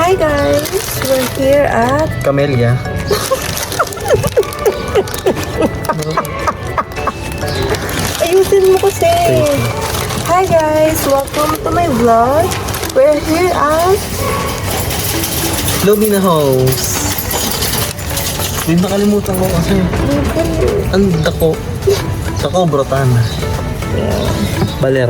Hi guys! We're here at... Camellia. Ayusin mo kasi! Hi guys! Welcome to my vlog. We're here at... Lumina House. Hindi nakalimutan ko kasi. Ang dako. Dako, brotan. Baler.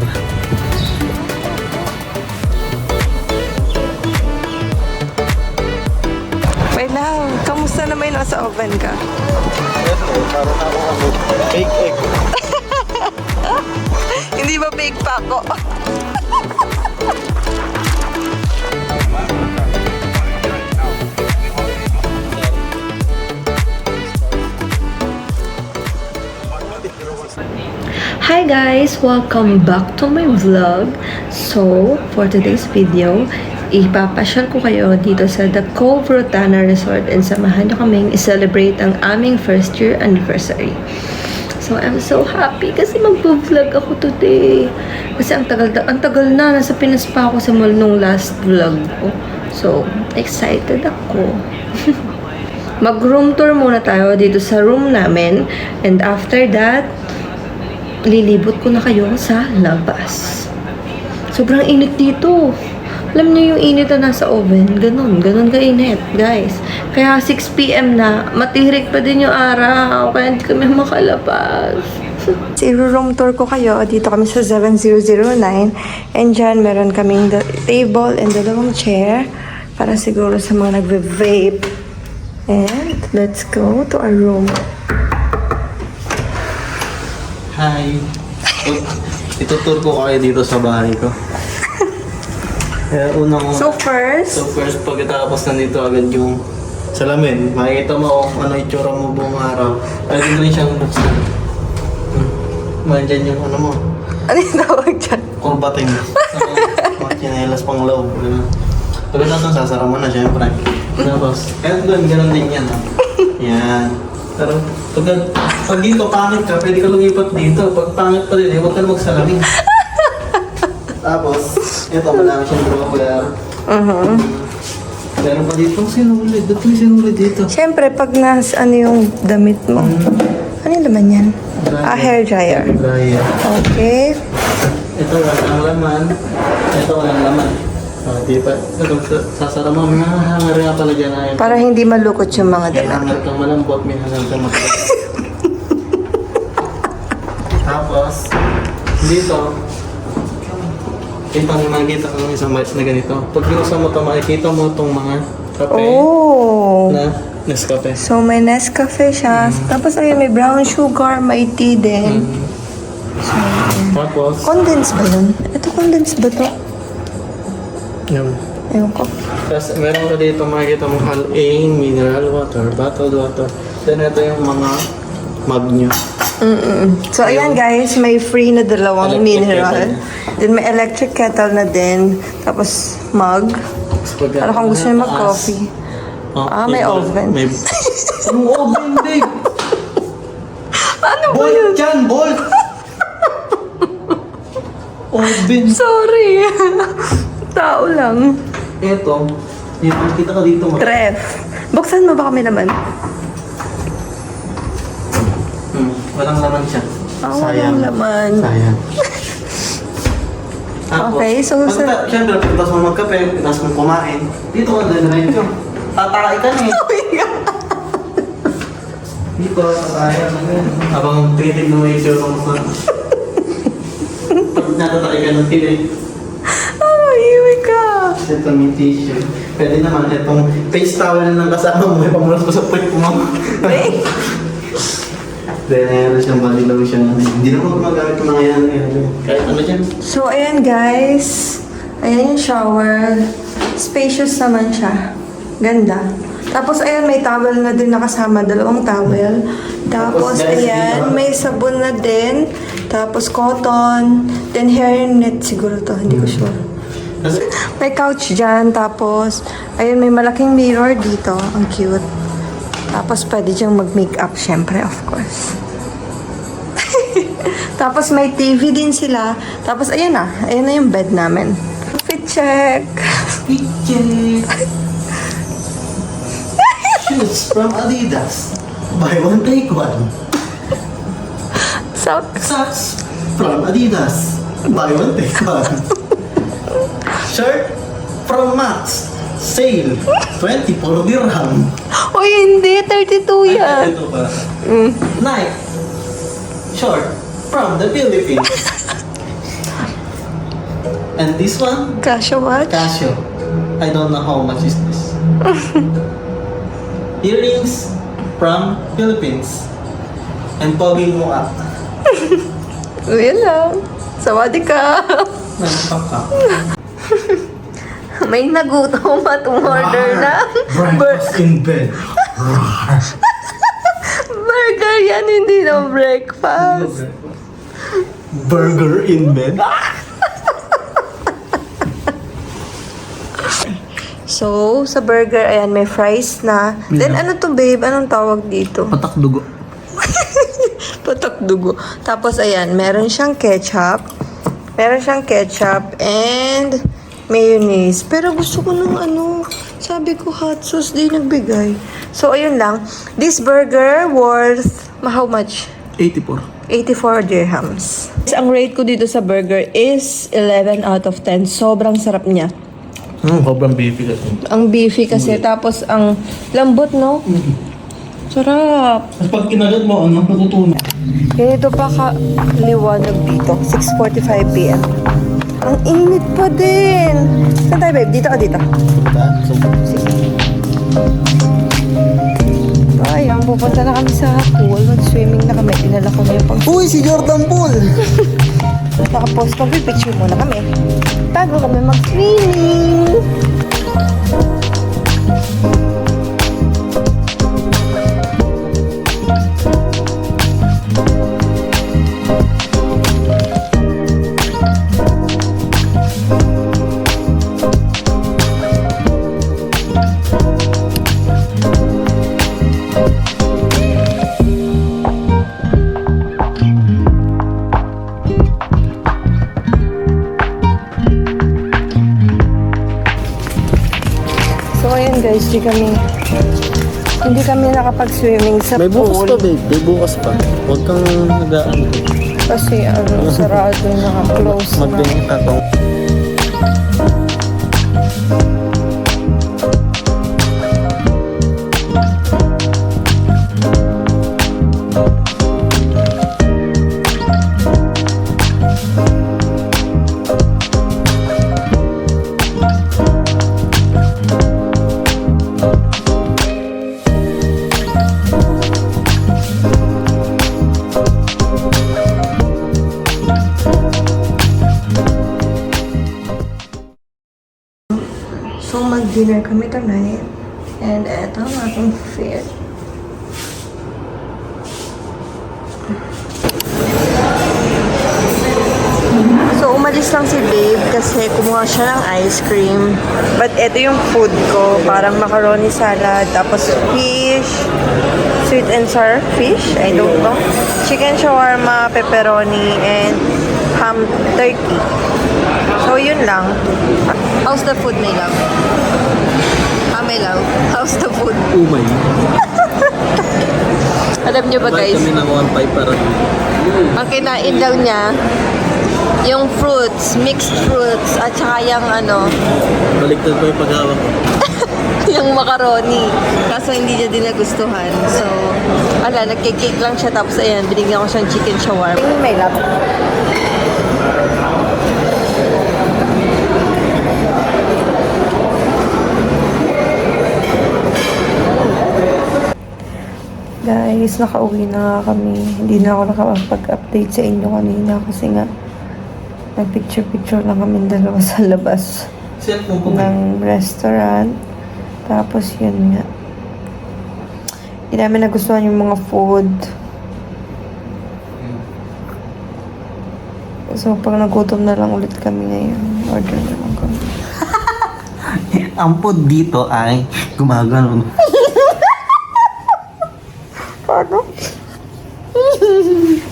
Wait lang, kamusta naman yung nasa oven ka? Parang ako fake egg. Hindi ba bake pa ako? Hi guys! Welcome back to my vlog. So, for today's video, ipapasyal ko kayo dito sa The Cove Rotana Resort and samahan nyo kaming i-celebrate ang aming first year anniversary. So, I'm so happy kasi mag-vlog ako today. Kasi ang tagal na. Nasa Pinas pa ako sa mall nung last vlog ko. So, excited ako. Mag-room tour muna tayo dito sa room namin. And after that, lilibot ko na kayo sa labas. Sobrang init dito. Alam niyo yung init na nasa oven. Ganon kainit, guys. Kaya 6 PM na, matirik pa din yung araw. Kaya hindi kami makalabas. I-room tour ko kayo. Dito kami sa 7009. And dyan, meron kaming table and dalawang chair. Para siguro sa mga nagve-vape. And let's go to our room. Hi. Itutur ko kayo dito sa bahay ko. Kaya unang... So first, pagkatapos nandito agad yung salamin. Makikita mo kung ano itsura mo buong araw. Pwede mo rin siyang buksan. Mandyan yung ano mo. ano yung tawag dyan? Kurbating. Mga chinelas pang loob. Pagkatapos sasara mo na syempre. Tapos, kaya doon, ganun din yan. Yan. Pero pag dito pangit ka, pwede ka lumipat dito. Pag pangit pa din, huwag ka na magsalamin. Tapos, ito malaki siyang drawer. Meron pa dito sinulid. Dito may sinulid dito. Siyempre, pag ano yung damit mo. Ano yung laman yan? Hair dryer. Dryer. Okay. Ito walang laman. Ito walang laman. Di pa. Sasara mo. May hanger nga pala dyan. Ay, Para hindi malukot yung mga may damit. hanger kang malambot, may hanger kang matulog. Tapos, dito, ito ang makikita ko ng isang match na ganito. Pag binuksan mo ito, makikita mo itong mga kape Oh! na Nescafe. So, may Nescafe siya. Tapos, ayun, may brown sugar, may tea din. So, Tapos, condensed ba yun? Ito, condensed ba to? yun. Ayun ko. Tapos, meron ka dito makikita mo Hal-Ain, mineral water, bottled water. Then, ito yung mga mug nyo. So, ayan guys, may free na dalawang Electric mineral. kettle. Then, may electric kettle na din. Tapos, mug. Para kung gusto nyo mag-coffee. May oven. Anong oven, babe? Ano ba Bolt yun? yan, bolt! Oven. Sorry. Tao lang. Ito, yung makikita ka dito. Ref. Buksan mo baka may laman. Walang laman siya. Walang laman. Sayang. Okay, so Siyempre, pagkatapos mo magkape, pagkatapos mo kumain, dito ka din yun. Tatay ka na eh. Oh my God. Dito, tatay na yun. Habang tinitig mo yung issue mo sa... Pag natatay ka ng tinig. Oh, iwi ka. Ito yung tissue. Pwede naman, itong face towel ng kasama mo, may pamulas mo sa puwet mo. Wait. Then, meron siyang body lotion. Hindi naman gumagamit ng mga yan. Kahit ano dyan. So, ayan guys. Ayan yung shower. Spacious naman siya. Ganda. Tapos, ayan, may towel na din nakasama. Dalawang towel. Tapos, guys, ayan, dito. may sabon na din. Tapos, cotton. Then, hairnet siguro to. Hindi ko sure. Kasi, May couch dyan. Tapos, ayun, may malaking mirror dito. Ang cute. Tapos, pwede diyang mag-makeup, syempre, of course. Tapos, may TV din sila. Tapos, ayun na. Ayun na yung bed namin. Fit check. Fit check. Shoes from Adidas. Buy one, take one. Socks. Socks from Adidas. Buy one, take one. Shirt from Max. Sale. 24 dirham. Uy, hindi. 32 yan. Ito pa. Nike. Short from the Philippines. And this one, Casio watch. Casio. I don't know how much is this. Earrings from Philippines. And poging mo up. Yun lang. Sawadi ka. Nagpaka. May nagutom at umorder na. Breakfast in bed. Burger yan, hindi na breakfast. Burger in bed. So, sa burger, ayan, may fries na. Then, ano to, babe? Anong tawag dito? Patak dugo. Patak dugo. Tapos, ayan, meron siyang ketchup. Meron siyang ketchup and mayonnaise. Pero gusto ko nung ano, sabi ko hot sauce, di nagbigay. So, ayun lang. This burger worth, how much? 84. 84 dirhams. Ang rate ko dito sa burger is 11 out of 10. Sobrang sarap niya. Sobrang beefy kasi. Ang beefy kasi, tapos ang lambot, no? Sarap. Tapos pag kinagat mo, ano, natutunan. Ganito pa liwanag dito. 6:45 p.m. Ang init pa din. Saan tayo, babe? Dito o dito? Sige. Ayan, pupunta na kami sa pool. Mag-swimming na kami. Dinala ko na yung pag... Uy, si Jordan Poole! Tapos, mag-picture muna kami. Bago kami mag-swimming. So, ayan guys, hindi kami nakapag-swimming sa May bukas pool. pa, babe. May bukas pa. Huwag kang nagaan. Kasi sarado na, close na. Magganyan ka to. So, mag-dinner kami tonight. And eto ang aking fit. So, umalis lang si Babe kasi kumuha siya ng ice cream. But eto yung food ko. Parang macaroni salad, tapos fish, sweet and sour fish, I don't know. Chicken shawarma, pepperoni, and ham turkey. So, yun lang. How's the food, my love? My love, how's the food? Umay. Alam niyo ba, guys? Kami ng 1.5 para Ang kinain daw niya, yung fruits, mixed fruits, at saka yung ano, baliktad pa yung paghawak ko. yung macaroni. Kaso hindi niya din nagustuhan. So, nagkikake lang siya. Tapos ayan, binigyan ko siyang chicken shawarma. May love. Guys, nakauwi na nga kami. Hindi na ako nakapag-update sa inyo kanina kasi nga nag-picture-picture lang kami dalawa sa labas Cellphone ko ba? ng restaurant. Tapos yun nga. Hindi namin nagustuhan yung mga food. So, pag nagutom na lang ulit kami ngayon, order na lang kami. Ang food dito ay gumagano. Paano?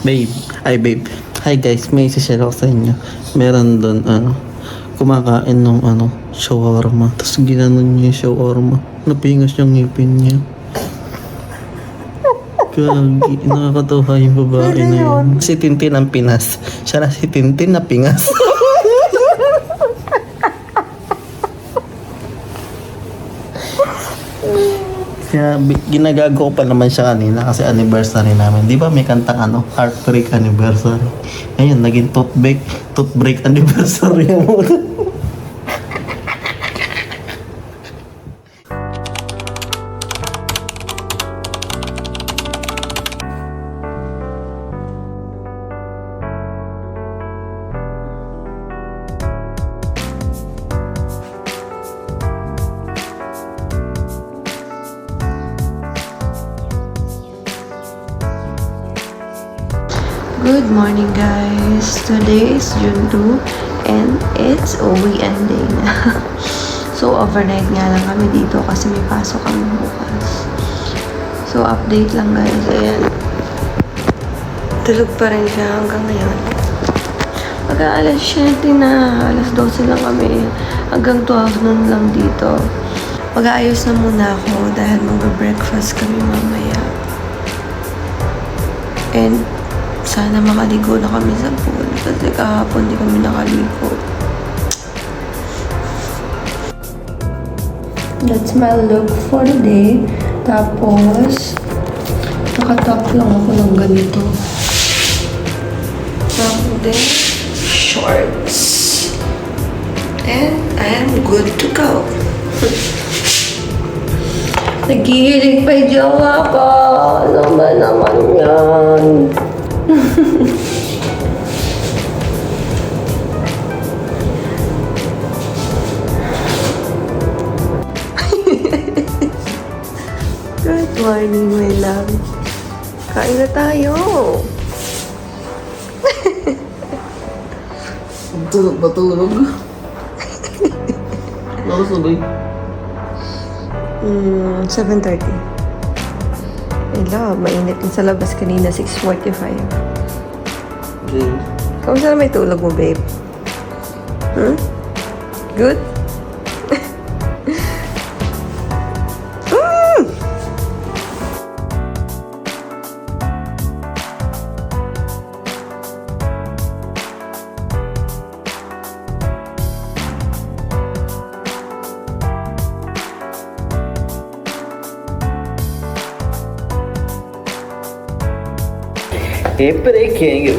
Babe. Ay, babe. Hi guys, may isi-share ako sa inyo. Meron doon, kumakain ng shawarma. Tapos ginanon niya yung shawarma. Napingas yung ngipin niya. Gagi, nakakatawa yung babae na yun. Si Tintin ang pinas. Siya na si Tintin na pingas. Kaya ginagago ko pa naman siya kanina kasi anniversary namin. Di ba may kantang heartbreak anniversary? Ngayon, naging toothbreak anniversary mo. Good morning guys! Today is June 2 and it's a weekend day na. So overnight nga lang kami dito kasi may pasok kami bukas. So update lang guys, ayan. Tulog pa rin siya hanggang ngayon. Pagka alas 7 na, alas 12 lang kami. Hanggang 12 noon lang dito. Mag-aayos na muna ako dahil mag-breakfast kami mamaya. And sana makaligo na kami sa pool kasi kahapon di kami nakaligo. That's my look for the day. Tapos, nakatop lang ako ng ganito. Tapos din, shorts. And I am good to go. Nagihilig pa yung jowa ko. Ano ba naman yan? Good morning, my love. Kain na tayo. Tulog ba tulog? Oras na ba yun? 7:30. Ay, love, mainit din sa labas kanina, 6:45. Okay. Kamusta na may tulog mo, babe? Hmm? Good? Pre, kaya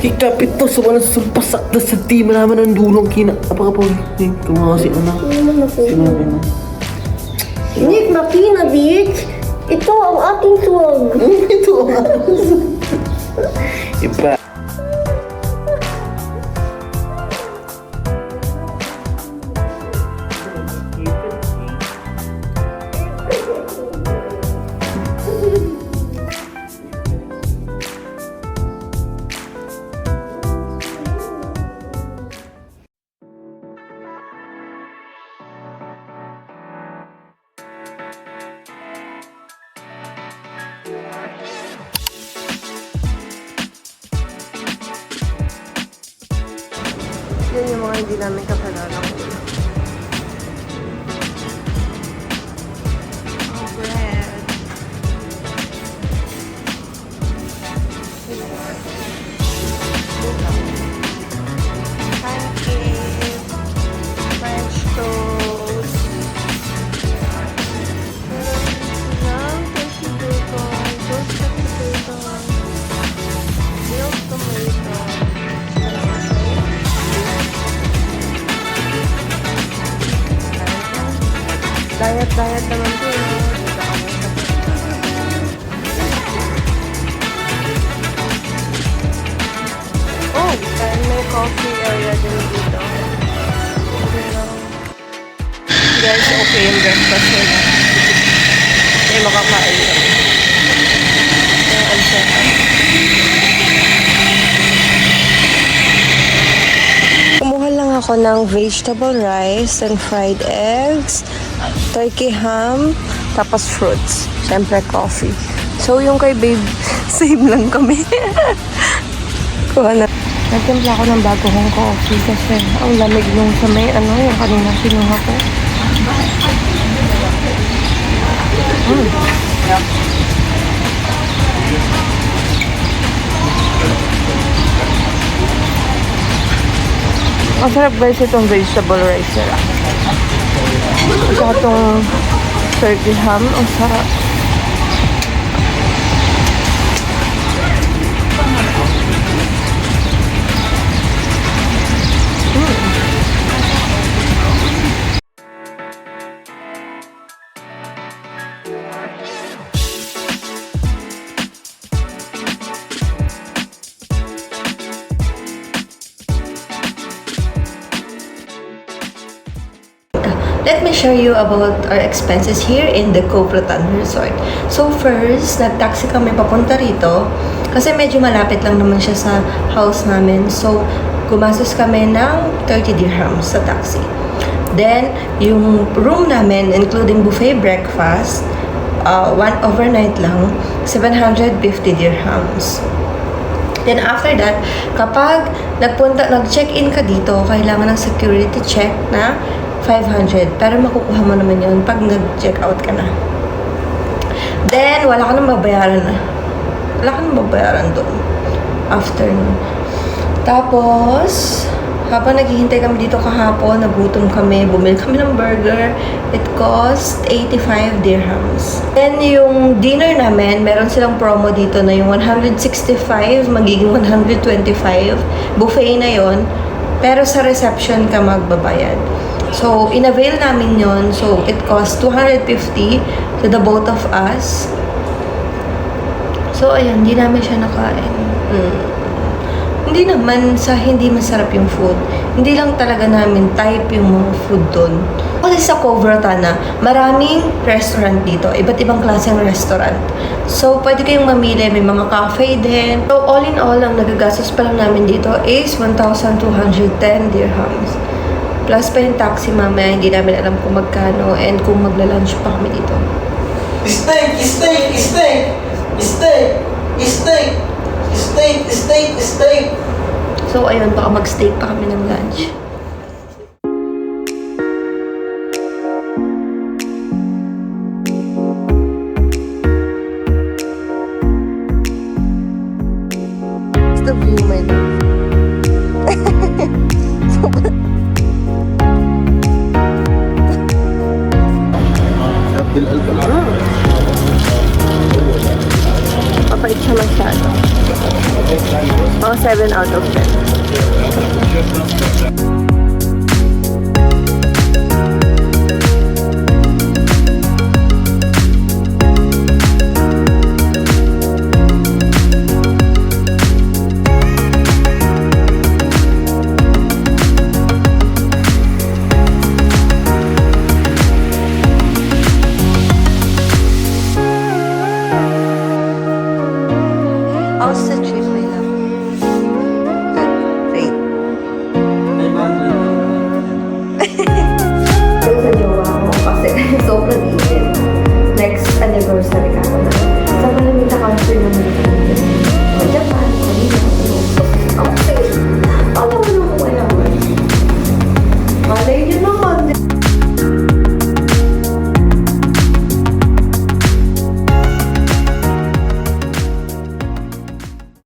kikapit to sa walang sumpasak na sa team naman ng dulong kina. Apakapag kumasi na. Sinabi na. Nick, makina, bitch! Ito ang aking swag! Ito ang Iba. Yan yung mga hindi namin kakilala ko. Oh, bread. Pancake. French toast. Meron crispy bacon. Toasted bacon. Grilled tomato. Diet naman po. Oh, dahil may coffee area din dito. Guys, okay yung breakfast nila. May makakain kami. Kaya ang sarap. Kumuha lang ako ng vegetable rice and fried eggs, turkey ham, tapos fruits. Siyempre, coffee. So, yung kay babe, same lang kami. Kuha na. Nagtimpla ako ng bago kong coffee kasi ang lamig nung sa may yung kanina kinuha ko. Ang sarap guys itong vegetable rice nila. Saka itong turkey ham. Ang sarap. Let me share you about our expenses here in the Coprotan Resort. So first, nag-taxi kami papunta rito kasi medyo malapit lang naman siya sa house namin. So, gumastos kami ng 30 dirhams sa taxi. Then, yung room namin, including buffet breakfast, one overnight lang, 750 dirhams. Then after that, kapag nag-check-in ka dito, kailangan ng security check na 500. Pero makukuha mo naman yun pag nag-check out ka na. Then, wala ka nang mabayaran na. Wala ka nang mabayaran doon. After nun. Tapos, habang naghihintay kami dito kahapon, nagutom kami, bumili kami ng burger. It cost 85 dirhams. Then, yung dinner namin, meron silang promo dito na yung 165, magiging 125. Buffet na yon. Pero sa reception ka magbabayad. So, in-avail namin yon. So, it cost 250 to the both of us. So, ayan, hindi namin siya nakain. Hindi naman sa hindi masarap yung food. Hindi lang talaga namin type yung mga food doon. Kasi sa Covrotana, maraming restaurant dito. Iba't ibang klaseng restaurant. So, pwede kayong mamili. May mga cafe din. So, all in all, ang nagagastos pa lang namin dito is 1,210 dirhams. Plus pa yung taxi mamaya, hindi namin alam kung magkano and kung magla-lunch pa kami dito. Steak! Steak! Steak! Steak! Steak! Steak! Steak! Steak! So, ayun, baka mag-steak pa kami ng lunch. It's the view, man. Papait siya masyado. 7 out of 10.